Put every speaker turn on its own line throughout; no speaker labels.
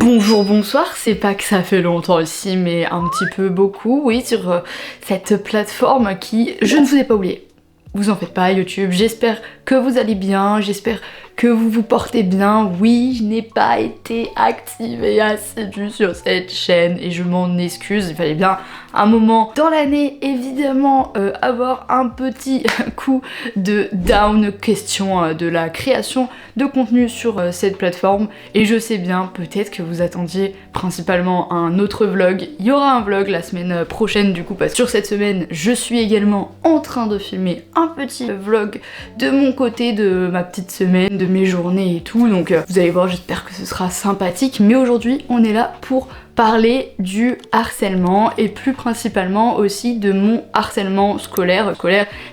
Bonjour, bonsoir, c'est pas que ça fait longtemps ici, mais un petit peu beaucoup, oui, sur cette plateforme qui, je ne vous ai pas oublié. Vous en faites pas, YouTube, j'espère que vous allez bien, j'espère que vous vous portez bien. Oui, je n'ai pas été active et assidue sur cette chaîne et je m'en excuse, il fallait bien un moment dans l'année évidemment avoir un petit coup de down question de la création de contenu sur cette plateforme, et je sais bien peut-être que vous attendiez principalement un autre vlog. Il y aura un vlog la semaine prochaine du coup, parce que sur cette semaine je suis également en train de filmer un petit vlog de mon côté, de ma petite semaine, de mes journées et tout, donc vous allez voir, j'espère que ce sera sympathique. Mais aujourd'hui on est là pour parler du harcèlement et plus principalement aussi de mon harcèlement scolaire,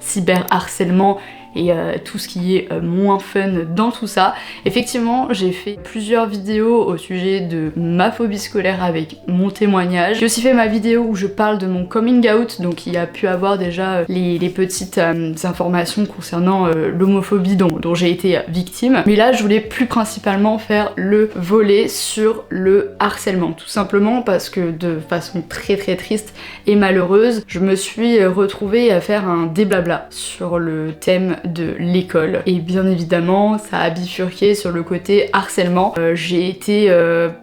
cyberharcèlement et tout ce qui est moins fun dans tout ça. Effectivement, j'ai fait plusieurs vidéos au sujet de ma phobie scolaire avec mon témoignage. J'ai aussi fait ma vidéo où je parle de mon coming out, donc il y a pu avoir déjà les petites informations concernant l'homophobie dont j'ai été victime. Mais là, je voulais plus principalement faire le volet sur le harcèlement, tout simplement parce que de façon très triste et malheureuse, je me suis retrouvée à faire un déblabla sur le thème de l'école, et bien évidemment ça a bifurqué sur le côté harcèlement. J'ai été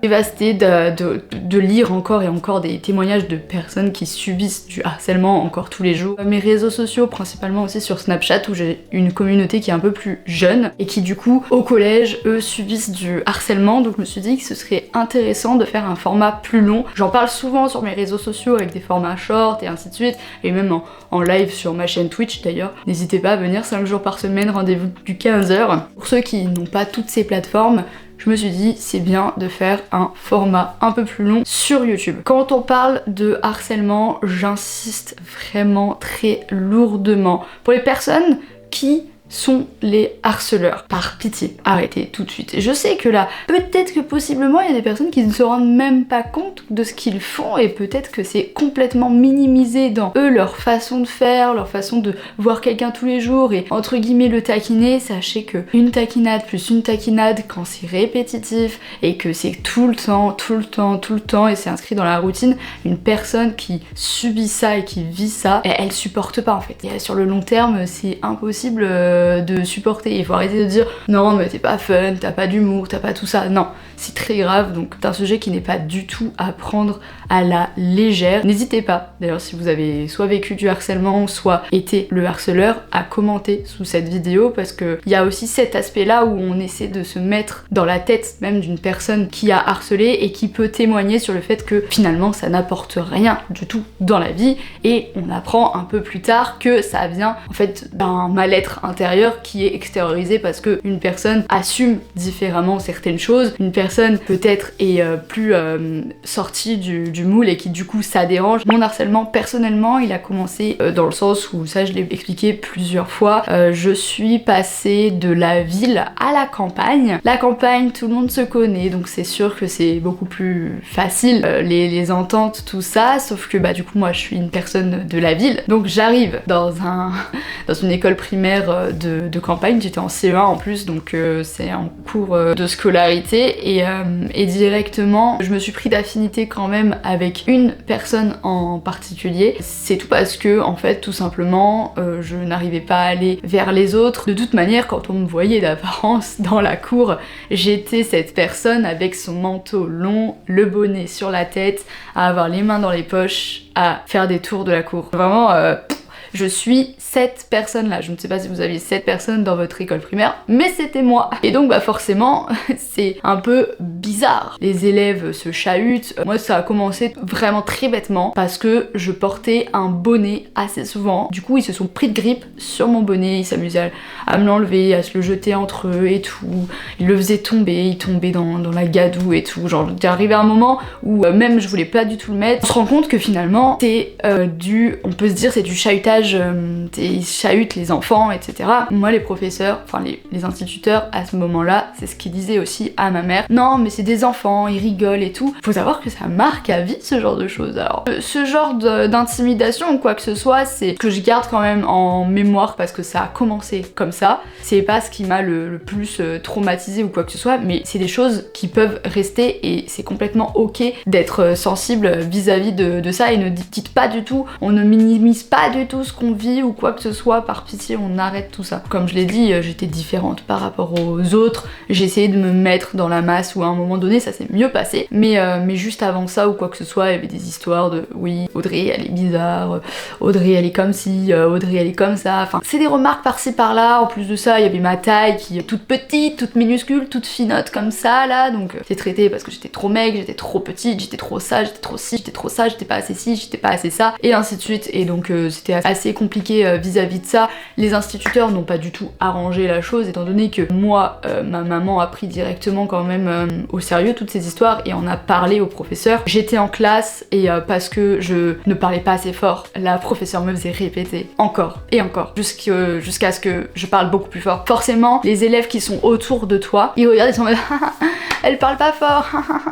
dévastée de lire encore et encore des témoignages de personnes qui subissent du harcèlement encore tous les jours. Mes réseaux sociaux, principalement aussi sur Snapchat où j'ai une communauté qui est un peu plus jeune et qui du coup au collège eux subissent du harcèlement, donc je me suis dit que ce serait intéressant de faire un format plus long. J'en parle souvent sur mes réseaux sociaux avec des formats short et ainsi de suite, et même en live sur ma chaîne Twitch d'ailleurs. N'hésitez pas à venir 5 jours par semaine, rendez-vous du 15h. Pour ceux qui n'ont pas toutes ces plateformes, je me suis dit c'est bien de faire un format un peu plus long sur YouTube. Quand on parle de harcèlement, j'insiste vraiment très lourdement pour les personnes qui sont les harceleurs. Par pitié, arrêtez tout de suite. Et je sais que là, peut-être que possiblement il y a des personnes qui ne se rendent même pas compte de ce qu'ils font, et peut-être que c'est complètement minimisé dans eux, leur façon de faire, leur façon de voir quelqu'un tous les jours et entre guillemets le taquiner. Sachez que une taquinade plus une taquinade, quand c'est répétitif et que c'est tout le temps et c'est inscrit dans la routine, une personne qui subit ça et qui vit ça, elle supporte pas en fait. Et sur le long terme, c'est impossible de supporter. Il faut arrêter de dire non mais t'es pas fun, t'as pas d'humour, t'as pas tout ça. Non, c'est très grave, donc c'est un sujet qui n'est pas du tout à prendre à la légère. N'hésitez pas, d'ailleurs si vous avez soit vécu du harcèlement, soit été le harceleur, à commenter sous cette vidéo, parce que il y a aussi cet aspect là où on essaie de se mettre dans la tête même d'une personne qui a harcelé et qui peut témoigner sur le fait que finalement ça n'apporte rien du tout dans la vie, et on apprend un peu plus tard que ça vient en fait d'un mal-être intérieur qui est extériorisé parce que une personne assume différemment certaines choses, une personne peut-être est plus sortie du moule et qui du coup ça dérange. Mon harcèlement personnellement il a commencé dans le sens où, ça je l'ai expliqué plusieurs fois, je suis passée de la ville à la campagne. La campagne tout le monde se connaît, donc c'est sûr que c'est beaucoup plus facile les ententes, tout ça, sauf que bah du coup moi je suis une personne de la ville, donc j'arrive dans une école primaire de campagne, j'étais en CE1 en plus, donc c'est en cours de scolarité, et directement je me suis pris d'affinité quand même avec une personne en particulier. C'est tout parce que en fait tout simplement je n'arrivais pas à aller vers les autres. De toute manière, quand on me voyait d'apparence dans la cour, j'étais cette personne avec son manteau long, le bonnet sur la tête, à avoir les mains dans les poches, à faire des tours de la cour. Vraiment je suis cette personne-là. Je ne sais pas si vous aviez cette personne dans votre école primaire, mais c'était moi. Et donc bah forcément, c'est un peu bizarre. Les élèves se chahutent. Moi ça a commencé vraiment très bêtement parce que je portais un bonnet assez souvent. Du coup ils se sont pris de grippe sur mon bonnet, ils s'amusaient à me l'enlever, à se le jeter entre eux et tout. Ils le faisaient tomber, il tombait dans la gadoue et tout. Genre j'étais arrivé à un moment où même je voulais pas du tout le mettre. On se rend compte que finalement c'est on peut se dire c'est du chahutage sage, ils chahutent les enfants, etc. Moi les professeurs, enfin les instituteurs à ce moment-là, c'est ce qu'ils disaient aussi à ma mère. Non mais c'est des enfants, ils rigolent et tout. Faut savoir que ça marque à vie ce genre de choses. Alors ce genre d'intimidation ou quoi que ce soit, c'est que je garde quand même en mémoire parce que ça a commencé comme ça. C'est pas ce qui m'a le plus traumatisé ou quoi que ce soit, mais c'est des choses qui peuvent rester et c'est complètement ok d'être sensible vis-à-vis de ça et ne dites pas du tout, on ne minimise pas du tout ce qu'on vit ou quoi que ce soit, par pitié on arrête tout ça. Comme je l'ai dit, j'étais différente par rapport aux autres, j'ai essayé de me mettre dans la masse où à un moment donné ça s'est mieux passé, mais juste avant ça ou quoi que ce soit, il y avait des histoires de oui, Audrey elle est bizarre, Audrey elle est comme ci, Audrey elle est comme ça, enfin c'est des remarques par-ci par-là. En plus de ça, il y avait ma taille qui est toute petite, toute minuscule, toute finotte comme ça là, donc c'est traité parce que j'étais trop maigre, j'étais trop petite, j'étais trop sage, j'étais trop ci, j'étais trop ça, j'étais pas assez ci, j'étais pas assez ça, et ainsi de suite. Et donc c'était assez compliqué vis-à-vis de ça. Les instituteurs n'ont pas du tout arrangé la chose, étant donné que moi, ma maman a pris directement quand même au sérieux toutes ces histoires et en a parlé au professeur. J'étais en classe et parce que je ne parlais pas assez fort, la professeure me faisait répéter encore et encore jusqu'à ce que je parle beaucoup plus fort. Forcément, les élèves qui sont autour de toi, ils regardent et sont en mode elle parle pas fort,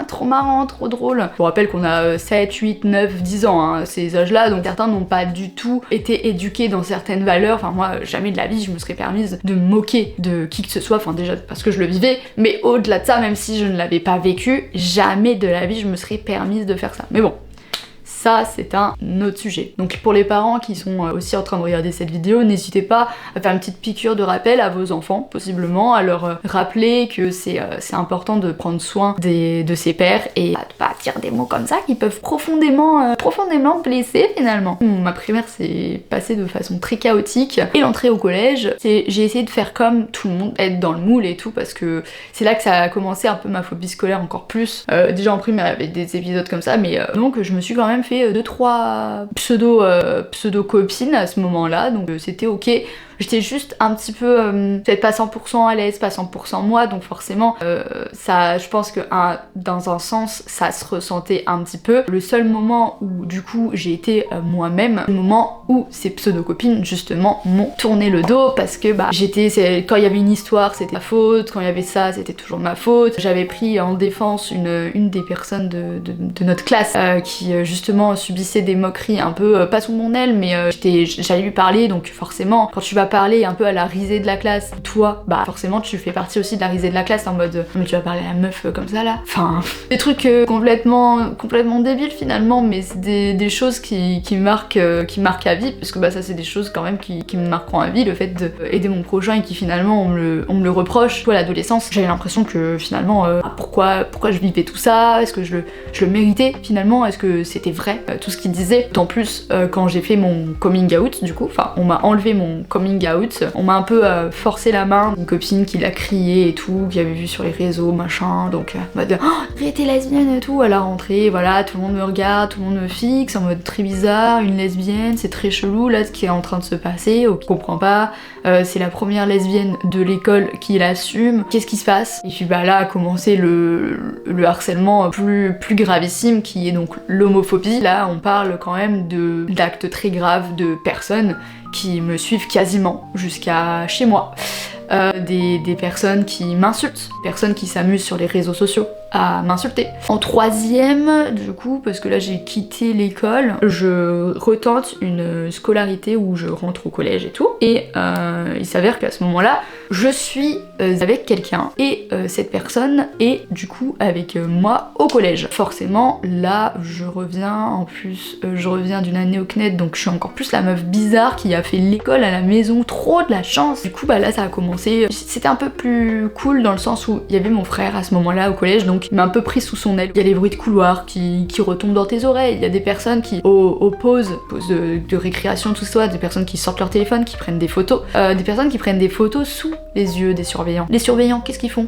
trop marrant, trop drôle. Je vous rappelle qu'on a 7, 8, 9, 10 ans, hein, ces âges-là, donc certains n'ont pas du tout été éduqués dans certaines valeurs. Enfin moi, jamais de la vie je me serais permise de me moquer de qui que ce soit, enfin déjà parce que je le vivais, mais au-delà de ça, même si je ne l'avais pas vécu, jamais de la vie je me serais permise de faire ça. Mais bon, ça c'est un autre sujet. Donc pour les parents qui sont aussi en train de regarder cette vidéo, n'hésitez pas à faire une petite piqûre de rappel à vos enfants, possiblement, à leur rappeler que c'est important de prendre soin de ses pères et de pas dire des mots comme ça qui peuvent profondément blesser finalement. Ma primaire s'est passée de façon très chaotique et l'entrée au collège, j'ai essayé de faire comme tout le monde, être dans le moule et tout, parce que c'est là que ça a commencé un peu ma phobie scolaire encore plus. Déjà en primaire il y avait des épisodes comme ça, mais donc je me suis quand même fait 2-3 pseudo copines à ce moment-là, donc c'était ok. J'étais juste un petit peu, peut-être pas 100% à l'aise, pas 100% moi, donc forcément, ça, je pense que dans un sens, ça se ressentait un petit peu. Le seul moment où, du coup, j'ai été moi-même, le moment où ces pseudo-copines, justement, m'ont tourné le dos, parce que, bah, quand il y avait une histoire, c'était ma faute, quand il y avait ça, c'était toujours ma faute. J'avais pris en défense une des personnes de notre classe, qui, justement, subissait des moqueries un peu, pas sous mon aile, mais j'allais lui parler, donc forcément, quand tu vas parler un peu à la risée de la classe, toi, bah forcément tu fais partie aussi de la risée de la classe en mode mais tu vas parler à la meuf comme ça là. Enfin, des trucs complètement débiles finalement, mais c'est des choses qui marquent à vie, parce que bah ça c'est des choses quand même qui me marqueront à vie, le fait d'aider mon prochain et qui finalement on me le reproche. Toi, à l'adolescence, j'avais l'impression que finalement pourquoi je vivais tout ça, est-ce que je le méritais finalement, est-ce que c'était vrai tout ce qu'il disait. D'autant plus quand j'ai fait mon coming out, du coup, enfin on m'a enlevé mon coming out, on m'a un peu forcé la main, une copine qui l'a crié et tout, qui avait vu sur les réseaux, machin, donc en mode oh, t'es lesbienne et tout, à la rentrée, voilà, tout le monde me regarde, tout le monde me fixe, en mode très bizarre, une lesbienne, c'est très chelou là ce qui est en train de se passer, on comprend pas, c'est la première lesbienne de l'école qui l'assume, qu'est-ce qui se passe? Et puis bah là a commencé le harcèlement plus gravissime, qui est donc l'homophobie. Là on parle quand même d'actes très graves de personnes qui me suivent quasiment jusqu'à chez moi. Des personnes qui m'insultent, personnes qui s'amusent sur les réseaux sociaux à m'insulter. En troisième, du coup, parce que là j'ai quitté l'école, je retente une scolarité où je rentre au collège et tout, et il s'avère qu'à ce moment-là, je suis avec quelqu'un, et cette personne est du coup avec moi au collège. Forcément, là, je reviens d'une année au CNED, donc je suis encore plus la meuf bizarre qui a fait l'école à la maison, trop de la chance. Du coup, bah là, ça a commencé, c'était un peu plus cool dans le sens où il y avait mon frère à ce moment-là au collège, donc il m'a un peu pris sous son aile. Il y a les bruits de couloir qui retombent dans tes oreilles, il y a des personnes qui, aux pauses de récréation, tout ça, des personnes qui sortent leur téléphone, qui prennent des photos, des personnes qui prennent des photos sous les yeux des surveillants. Les surveillants, qu'est-ce qu'ils font?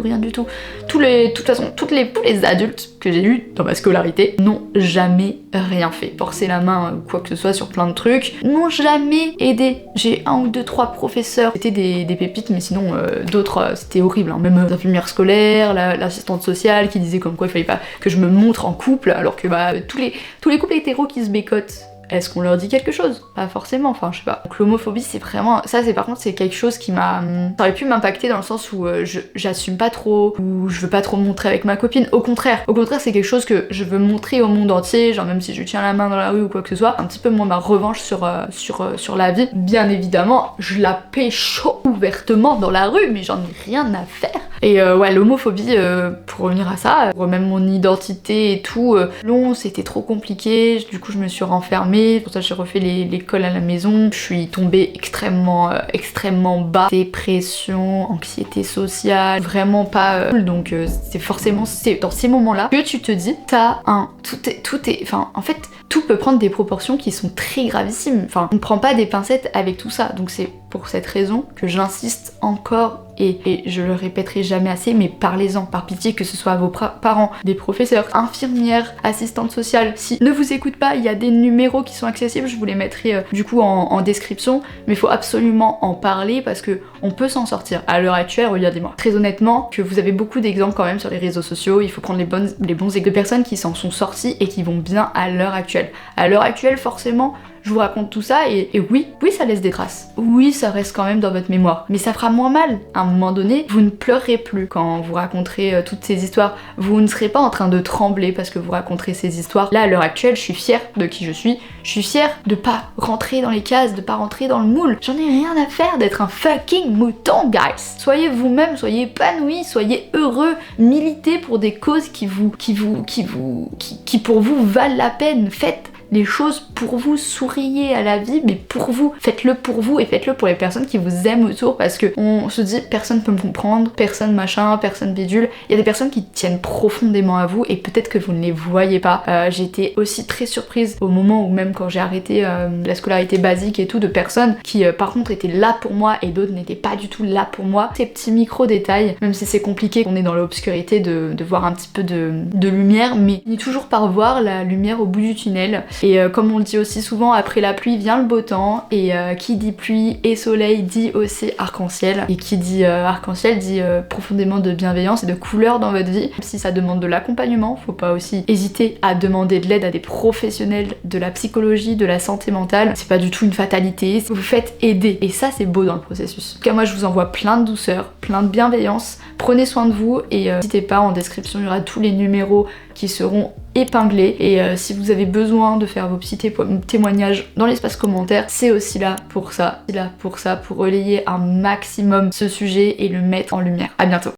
Rien du tout. De toute façon, tous les adultes que j'ai eus dans ma scolarité n'ont jamais rien fait. Forcer la main ou quoi que ce soit sur plein de trucs, n'ont jamais aidé. J'ai 1 ou 2, 3 professeurs, c'était des pépites, mais sinon d'autres, c'était horrible, hein. Même l'infirmière scolaire, l'assistante sociale qui disait comme quoi il fallait pas que je me montre en couple, alors que bah tous les couples hétéros qui se bécotent, est-ce qu'on leur dit quelque chose? Pas forcément, enfin je sais pas. Donc l'homophobie c'est vraiment, ça c'est par contre c'est quelque chose qui m'a, ça aurait pu m'impacter dans le sens où j'assume pas trop, ou je veux pas trop me montrer avec ma copine. Au contraire c'est quelque chose que je veux montrer au monde entier, genre même si je tiens la main dans la rue ou quoi que ce soit, un petit peu moi ma revanche sur la vie. Bien évidemment, je la pécho ouvertement dans la rue, mais j'en ai rien à faire. Et ouais, l'homophobie, pour revenir à ça, même mon identité et tout, long, c'était trop compliqué, du coup je me suis renfermée, pour ça j'ai refait l'école à la maison, je suis tombée extrêmement bas, dépression, anxiété sociale, vraiment pas cool, donc c'est forcément dans ces moments-là que tu te dis, enfin en fait, tout peut prendre des proportions qui sont très gravissimes, enfin on ne prend pas des pincettes avec tout ça, donc c'est pour cette raison que j'insiste encore et je le répéterai jamais assez, mais parlez-en, par pitié, que ce soit à vos parents, des professeurs, infirmières, assistantes sociales. Si ne vous écoutent pas, il y a des numéros qui sont accessibles, je vous les mettrai du coup en description, mais il faut absolument en parler parce que on peut s'en sortir. À l'heure actuelle, regardez-moi. Très honnêtement, que vous avez beaucoup d'exemples quand même sur les réseaux sociaux, il faut prendre les bons exemples de personnes qui s'en sont sorties et qui vont bien à l'heure actuelle. À l'heure actuelle, forcément, je vous raconte tout ça et oui, ça laisse des traces. Oui, ça reste quand même dans votre mémoire. Mais ça fera moins mal. À un moment donné, vous ne pleurerez plus quand vous raconterez toutes ces histoires. Vous ne serez pas en train de trembler parce que vous raconterez ces histoires. Là, à l'heure actuelle, je suis fière de qui je suis. Je suis fière de pas rentrer dans les cases, de pas rentrer dans le moule. J'en ai rien à faire d'être un fucking mouton, guys. Soyez vous-même, soyez épanouis, soyez heureux. Militez pour des causes qui pour vous valent la peine. Faites les choses pour vous, souriez à la vie, mais pour vous, faites-le pour vous et faites-le pour les personnes qui vous aiment autour, parce que on se dit personne peut me comprendre, personne machin, personne bidule. Il y a des personnes qui tiennent profondément à vous et peut-être que vous ne les voyez pas. J'ai été aussi très surprise au moment où même quand j'ai arrêté la scolarité basique et tout, de personnes qui par contre étaient là pour moi et d'autres n'étaient pas du tout là pour moi. Ces petits micro détails, même si c'est compliqué, qu'on est dans l'obscurité, de voir un petit peu de lumière, mais on finit toujours par voir la lumière au bout du tunnel. Et comme on le dit aussi souvent, après la pluie vient le beau temps, et qui dit pluie et soleil dit aussi arc-en-ciel, et qui dit arc-en-ciel dit profondément de bienveillance et de couleur dans votre vie. Même si ça demande de l'accompagnement, faut pas aussi hésiter à demander de l'aide à des professionnels de la psychologie, de la santé mentale. C'est pas du tout une fatalité, vous vous faites aider, et ça c'est beau dans le processus. En tout cas, moi je vous envoie plein de douceur, plein de bienveillance, prenez soin de vous, et n'hésitez pas, en description il y aura tous les numéros qui seront épinglés, et si vous avez besoin de faire vos petits témoignages dans l'espace commentaire, c'est aussi là pour ça, pour relayer un maximum ce sujet et le mettre en lumière. À bientôt.